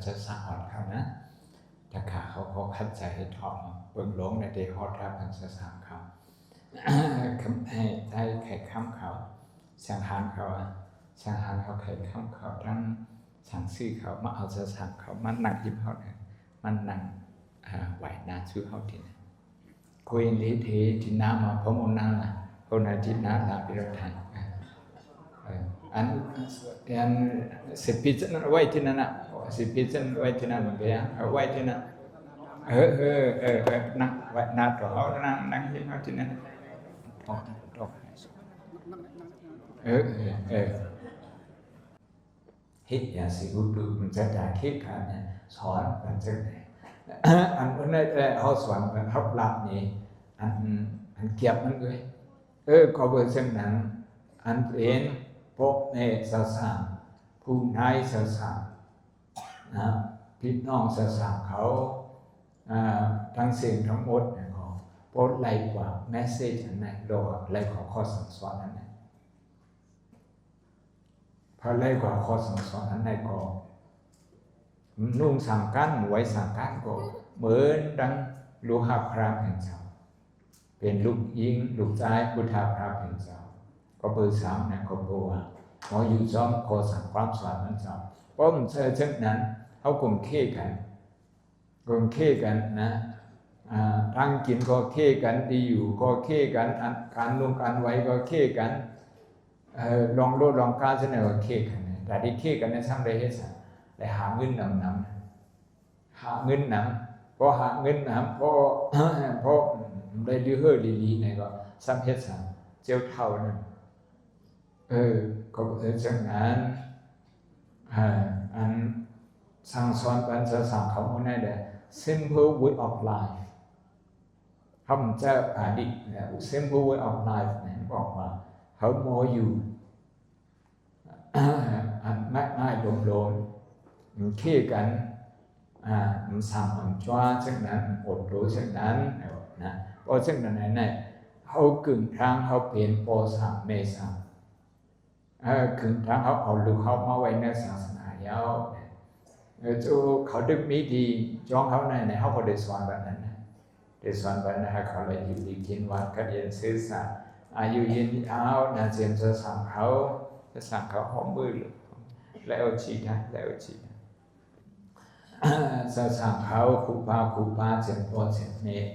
จะสะอ่อนเขานะถ้าขาเขาคัดใจให้ทอมเบิ่งหลงในเดฮอดรับมันจะสามเขาให้ไข่ข้ามเขาสังหารเขาไข่ข้ามเขาทั้งสังซี่เขามาเอาจะสั่งเขามันหนักยิ้มเขาเนี่ยมันหนักไหวนาชื่อเขาทีนะคุยนี้ทีน้ำมาพมุนนั่งนะคนอาทิตย์น้ำลาพิรทันอันสิพิจารณาไว้ที่นั่นนะสิพิจารณาไว้ที่นั่นเหมือนกันเอาไว้ที่นั่นนั่งไว้นาต่อเขานั่งที่เขาที่นั่นฮิตยาสิบุตรมันจะได้คิดกันเนี่ยสอนมันจะอันนั้นเขาสอนมันเขาหลับนี่อันเก็บมันเลยก็เบอร์เช่นนั้นอันเป็นพวกในศาสนาผู้นายศาสนานะพี่น้องศาสนาเขาทั้งสิ่งทั้งหมดเนี่ยเขาโพสไลกว่าแมสเซจอันนั้นโดยไลกว่าข้อสั่งสอนนั้นนะพอไลกว่าข้อสั่งสอนนั้นในก็นุ่งสั่งการหมวยสั่งการก็เหมือนดังลูกหาพระแห่งเจ้าเป็นลูกยิงลูกชายพุทธาพระแห่งเจ้าก็เบอร์สามนะก็บอกว่าหมออยู่ซ้อมข้อสั่งความสอนนั้นเจ้าเพราะมันเช่นนั้นเขากลุ่มเค้กันนะทางกินก็เค้กันดีอยู่ก็เค้กันการนุ่งการไว้ก็เค้กันลองโลดลองการเสนอเค้กันแต่ที่เค้กันนั้นทำได้เหตุสัได้หาเงินนำหาเงินนำพอหาเงินนำพอได้ดื้อดีๆเนี่ยก็ซ้ำเหตุสัเจ้าเท่านั้นก็จังนั้นอันสั่งสอนปัญญาสั่งเขาโมนั่นแหละ simple way of life คำจะอดีต simple way of life เนี่ยบอกว่าเขาโมอยู่อันง่ายโดมๆขี้กันสั่งมันจ้าเช่นนั้นอดรู้เช่นนั้นนะเพราะเช่นนั้นเนี่ยเขากึ่งทางเขาเปลี่ยนโปสังเมสังกึ่งทางเขาเอาลูกเขามาไว้ในศาสนาเยาวจูเขาดึกมีดีจ้องเขาในเขาก็ได้สอนแบบนั้นได้สอนแบบนั้นเขาเลยอยู่ดีกินวันกันเย็นซื่อสัตย์อายุยืนยาวน่าเจียมจะสั่งเขาหอมมือแล้วชีได้แล้วชีจะสั่งเขาคูปาเจียมพอเจียมเมย์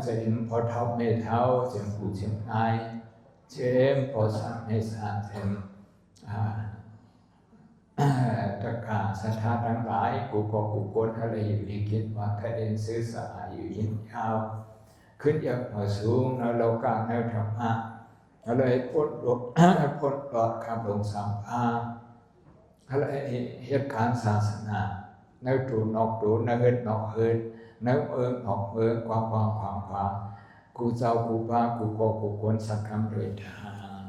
จะเห็นพอเท้าเมย์เท้าเจียมผู้เจียมไอเจียมพอสั่งเมย์สั่งเจียมตะกาศรัทธาทั้งหลายกูคนทะเลอยู่ดีคิดว่าคดีซื่อสัตย์อยู่ยิ่งยาวขึ้นอย่างสูงในโลกาในธรรมะอะไรพ้นหลอดคำลงสัมภาอะไรเหตุการณ์ศาสนาในตูนอกตูในเฮินนอกเฮินในนอกความกูเจ้ากูป้ากูคนสักคำโดยทาง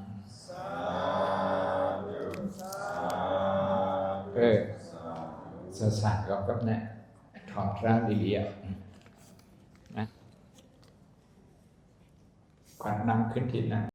สสัตย์กับเนี่ยถอดร่างดีๆนะก่อนนั่งขึ้นที่นั่น